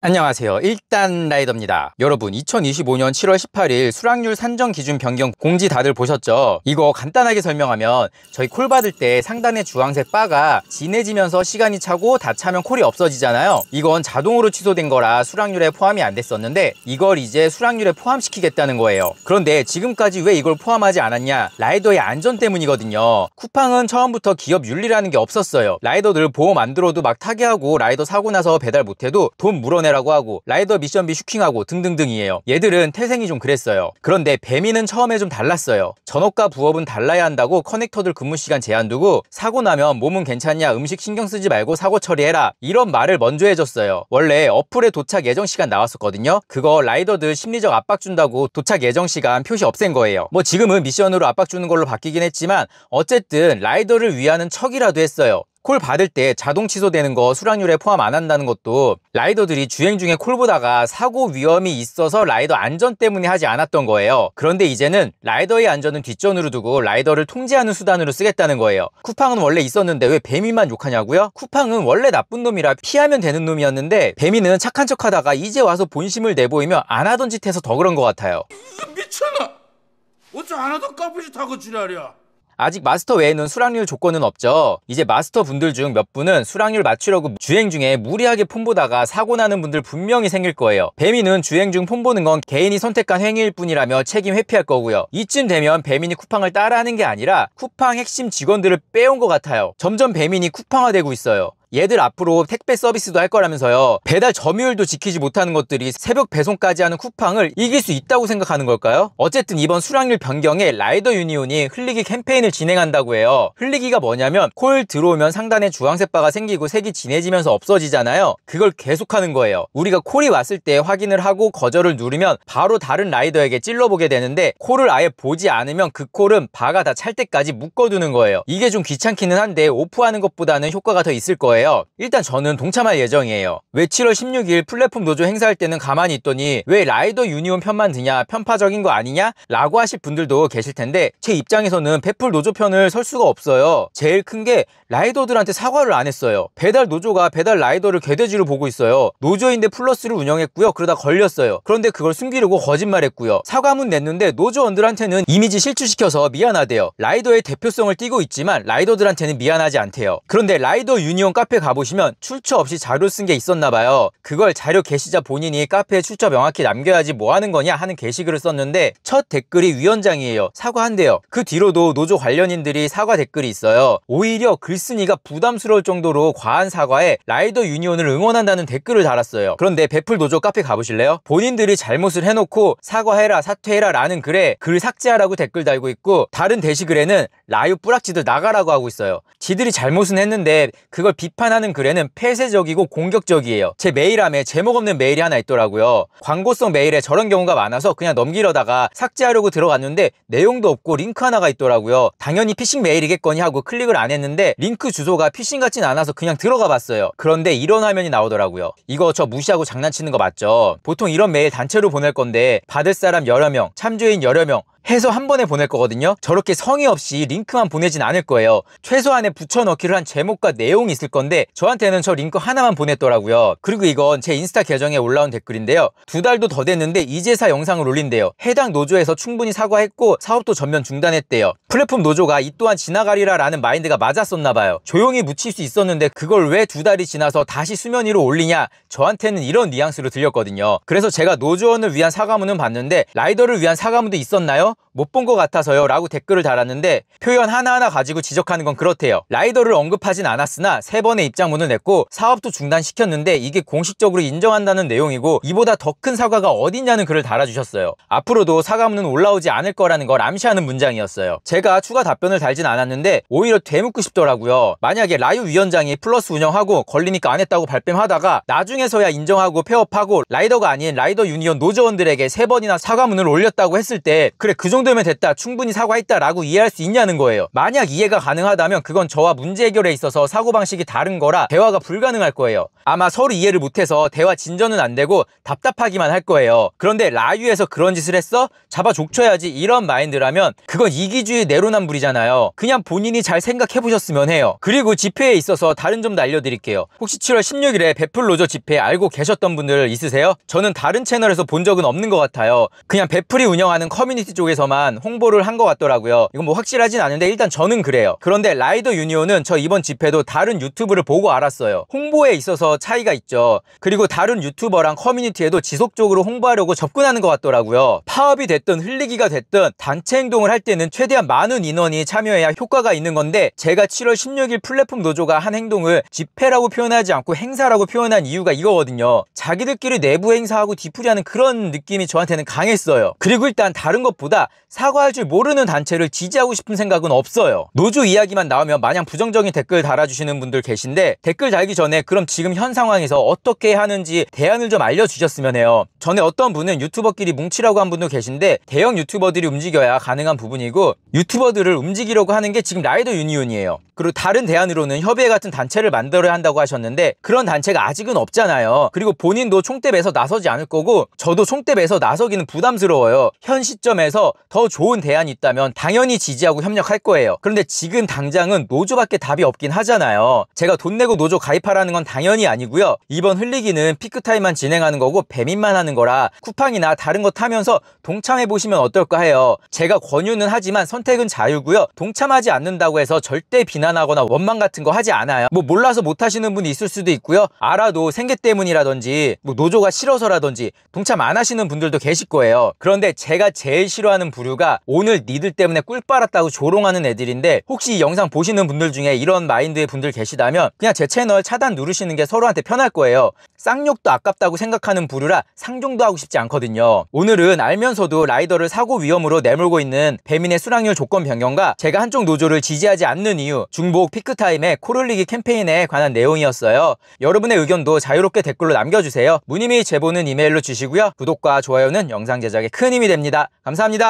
안녕하세요. 일단 라이더입니다. 여러분 2025년 7월 18일 수락률 산정 기준 변경 공지 다들 보셨죠? 이거 간단하게 설명하면 저희 콜 받을 때 상단의 주황색 바가 진해지면서 시간이 차고 다 차면 콜이 없어지잖아요. 이건 자동으로 취소된 거라 수락률에 포함이 안 됐었는데 이걸 이제 수락률에 포함시키겠다는 거예요. 그런데 지금까지 왜 이걸 포함하지 않았냐? 라이더의 안전 때문이거든요. 쿠팡은 처음부터 기업 윤리라는 게 없었어요. 라이더들 보험 안 들어도 막 타개하고 라이더 사고 나서 배달 못해도 돈 물어내라고 하고 라이더 미션비 슈킹하고 등등등이에요. 얘들은 태생이 좀 그랬어요. 그런데 배민은 처음에 좀 달랐어요. 전업과 부업은 달라야 한다고 커넥터들 근무 시간 제한 두고 사고 나면 몸은 괜찮냐 음식 신경 쓰지 말고 사고 처리해라 이런 말을 먼저 해줬어요. 원래 어플에 도착 예정 시간 나왔었거든요. 그거 라이더들 심리적 압박 준다고 도착 예정 시간 표시 없앤 거예요. 뭐 지금은 미션으로 압박 주는 걸로 바뀌긴 했지만 어쨌든 라이더를 위하는 척이라도 했어요. 콜 받을 때 자동 취소되는 거 수락률에 포함 안 한다는 것도 라이더들이 주행 중에 콜 보다가 사고 위험이 있어서 라이더 안전 때문에 하지 않았던 거예요. 그런데 이제는 라이더의 안전은 뒷전으로 두고 라이더를 통제하는 수단으로 쓰겠다는 거예요. 쿠팡은 원래 있었는데 왜 배민만 욕하냐고요? 쿠팡은 원래 나쁜 놈이라 피하면 되는 놈이었는데 배민은 착한 척 하다가 이제 와서 본심을 내보이며 안 하던 짓 해서 더 그런 것 같아요. 미쳤나? 어째 안 하던 까부짓 하고 지랄이야? 아직 마스터 외에는 수락률 조건은 없죠. 이제 마스터 분들 중 몇 분은 수락률 맞추려고 주행 중에 무리하게 폰 보다가 사고 나는 분들 분명히 생길 거예요. 배민은 주행 중 폰 보는 건 개인이 선택한 행위일 뿐이라며 책임 회피할 거고요. 이쯤 되면 배민이 쿠팡을 따라하는 게 아니라 쿠팡 핵심 직원들을 빼온 것 같아요. 점점 배민이 쿠팡화되고 있어요. 얘들 앞으로 택배 서비스도 할 거라면서요. 배달 점유율도 지키지 못하는 것들이 새벽 배송까지 하는 쿠팡을 이길 수 있다고 생각하는 걸까요? 어쨌든 이번 수락률 변경에 라이더 유니온이 흘리기 캠페인을 진행한다고 해요. 흘리기가 뭐냐면 콜 들어오면 상단에 주황색 바가 생기고 색이 진해지면서 없어지잖아요. 그걸 계속하는 거예요. 우리가 콜이 왔을 때 확인을 하고 거절을 누르면 바로 다른 라이더에게 찔러보게 되는데 콜을 아예 보지 않으면 그 콜은 바가 다 찰 때까지 묶어두는 거예요. 이게 좀 귀찮기는 한데 오프하는 것보다는 효과가 더 있을 거예요. 일단 저는 동참할 예정이에요. 왜 7월 16일 플랫폼 노조 행사할 때는 가만히 있더니 왜 라이더 유니온 편만 드냐 편파적인 거 아니냐 라고 하실 분들도 계실 텐데 제 입장에서는 배풀 노조 편을 설 수가 없어요. 제일 큰 게 라이더들한테 사과를 안 했어요. 배달 노조가 배달 라이더를 개돼지로 보고 있어요. 노조인데 플러스를 운영했고요. 그러다 걸렸어요. 그런데 그걸 숨기려고 거짓말했고요. 사과문 냈는데 노조원들한테는 이미지 실추시켜서 미안하대요. 라이더의 대표성을 띠고 있지만 라이더들한테는 미안하지 않대요. 그런데 라이더 유니온 카페 가보시면 출처 없이 자료 쓴 게 있었나봐요. 그걸 자료 게시자 본인이 카페에 출처 명확히 남겨야지 뭐 하는 거냐 하는 게시글을 썼는데 첫 댓글이 위원장이에요. 사과한대요. 그 뒤로도 노조 관련인들이 사과 댓글이 있어요. 오히려 글쓴이가 부담스러울 정도로 과한 사과에 라이더 유니온을 응원한다는 댓글을 달았어요. 그런데 배풀 노조 카페 가보실래요? 본인들이 잘못을 해놓고 사과해라 사퇴해라 라는 글에 글 삭제하라고 댓글 달고 있고 다른 게시글에는 라유 뿌락지들 나가라고 하고 있어요. 지들이 잘못은 했는데 그걸 비판하는 글에는 폐쇄적이고 공격적이에요. 제 메일함에 제목 없는 메일이 하나 있더라고요. 광고성 메일에 저런 경우가 많아서 그냥 넘기려다가 삭제하려고 들어갔는데 내용도 없고 링크 하나가 있더라고요. 당연히 피싱 메일이겠거니 하고 클릭을 안 했는데 링크 주소가 피싱 같진 않아서 그냥 들어가 봤어요. 그런데 이런 화면이 나오더라고요. 이거 저 무시하고 장난치는 거 맞죠? 보통 이런 메일 단체로 보낼 건데 받을 사람 여러 명, 참조인 여러 명 해서 한 번에 보낼 거거든요. 저렇게 성의 없이 링크만 보내진 않을 거예요. 최소한의 붙여넣기를 한 제목과 내용이 있을 건데 저한테는 저 링크 하나만 보냈더라고요. 그리고 이건 제 인스타 계정에 올라온 댓글인데요. 2달도 더 됐는데 이제사 영상을 올린대요. 해당 노조에서 충분히 사과했고 사업도 전면 중단했대요. 플랫폼 노조가 이 또한 지나가리라 라는 마인드가 맞았었나봐요. 조용히 묻힐 수 있었는데 그걸 왜 2달이 지나서 다시 수면 위로 올리냐 저한테는 이런 뉘앙스로 들렸거든요. 그래서 제가 노조원을 위한 사과문은 봤는데 라이더를 위한 사과문도 있었나요? 못 본 것 같아서요 라고 댓글을 달았는데 표현 하나하나 가지고 지적하는 건 그렇대요. 라이더를 언급하진 않았으나 3번의 입장문을 냈고 사업도 중단시켰는데 이게 공식적으로 인정한다는 내용이고 이보다 더 큰 사과가 어딨냐는 글을 달아주셨어요. 앞으로도 사과문은 올라오지 않을 거라는 걸 암시하는 문장이었어요. 제가 추가 답변을 달진 않았는데 오히려 되묻고 싶더라고요. 만약에 라유 위원장이 플러스 운영하고 걸리니까 안 했다고 발뺌하다가 나중에서야 인정하고 폐업하고 라이더가 아닌 라이더 유니온 노조원들에게 3번이나 사과문을 올렸다고 했을 때 그래 그 정도면 됐다, 충분히 사과했다라고 이해할 수 있냐는 거예요. 만약 이해가 가능하다면 그건 저와 문제 해결에 있어서 사고방식이 다른 거라 대화가 불가능할 거예요. 아마 서로 이해를 못해서 대화 진전은 안 되고 답답하기만 할 거예요. 그런데 라유에서 그런 짓을 했어? 잡아 족쳐야지, 이런 마인드라면 그건 이기주의 내로남불이잖아요. 그냥 본인이 잘 생각해보셨으면 해요. 그리고 집회에 있어서 다른 점도 알려드릴게요. 혹시 7월 16일에 베풀노조 집회 알고 계셨던 분들 있으세요? 저는 다른 채널에서 본 적은 없는 것 같아요. 그냥 베풀이 운영하는 커뮤니티 쪽에서만 홍보를 한 것 같더라고요. 이건 뭐 확실하진 않은데 일단 저는 그래요. 그런데 라이더 유니온은 저 이번 집회도 다른 유튜브를 보고 알았어요. 홍보에 있어서 차이가 있죠. 그리고 다른 유튜버랑 커뮤니티에도 지속적으로 홍보하려고 접근하는 것 같더라고요. 파업이 됐든 흘리기가 됐든 단체 행동을 할 때는 최대한 많은 인원이 참여해야 효과가 있는 건데, 제가 7월 16일 플랫폼 노조가 한 행동을 집회라고 표현하지 않고 행사라고 표현한 이유가 이거거든요. 자기들끼리 내부 행사하고 뒤풀이하는 그런 느낌이 저한테는 강했어요. 그리고 일단 다른 것보다 사과할 줄 모르는 단체를 지지하고 싶은 생각은 없어요. 노조 이야기만 나오면 마냥 부정적인 댓글 달아주시는 분들 계신데, 댓글 달기 전에 그럼 지금 현 상황에서 어떻게 하는지 대안을 좀 알려주셨으면 해요. 전에 어떤 분은 유튜버끼리 뭉치라고 한 분도 계신데, 대형 유튜버들이 움직여야 가능한 부분이고 유튜버들을 움직이려고 하는 게 지금 라이더 유니온이에요. 그리고 다른 대안으로는 협의회 같은 단체를 만들어야 한다고 하셨는데, 그런 단체가 아직은 없잖아요. 그리고 본인도 총대 매서 나서지 않을 거고 저도 총대 매서 나서기는 부담스러워요. 현 시점에서 더 좋은 대안이 있다면 당연히 지지하고 협력할 거예요. 그런데 지금 당장은 노조밖에 답이 없긴 하잖아요. 제가 돈 내고 노조 가입하라는 건 당연히 아니고요. 이번 흘리기는 피크타임만 진행하는 거고 배민만 하는 거라 쿠팡이나 다른 거 타면서 동참해보시면 어떨까 해요. 제가 권유는 하지만 선택은 자유고요. 동참하지 않는다고 해서 절대 비난하거나 원망 같은 거 하지 않아요. 뭐 몰라서 못하시는 분이 있을 수도 있고요. 알아도 생계 때문이라든지 뭐 노조가 싫어서라든지 동참 안 하시는 분들도 계실 거예요. 그런데 제가 제일 싫어하는 부류가 오늘 니들 때문에 꿀 빨았다고 조롱하는 애들인데, 혹시 이 영상 보시는 분들 중에 이런 마인드의 분들 계시다면 그냥 제 채널 차단 누르시는 게 서로한테 편할 거예요. 쌍욕도 아깝다고 생각하는 부류라 상종도 하고 싶지 않거든요. 오늘은 알면서도 라이더를 사고 위험으로 내몰고 있는 배민의 수락률 조건 변경과 제가 한쪽 노조를 지지하지 않는 이유, 중복 피크타임의 코를리기 캠페인에 관한 내용이었어요. 여러분의 의견도 자유롭게 댓글로 남겨주세요. 문의 및 제보는 이메일로 주시고요. 구독과 좋아요는 영상 제작에 큰 힘이 됩니다. 감사합니다.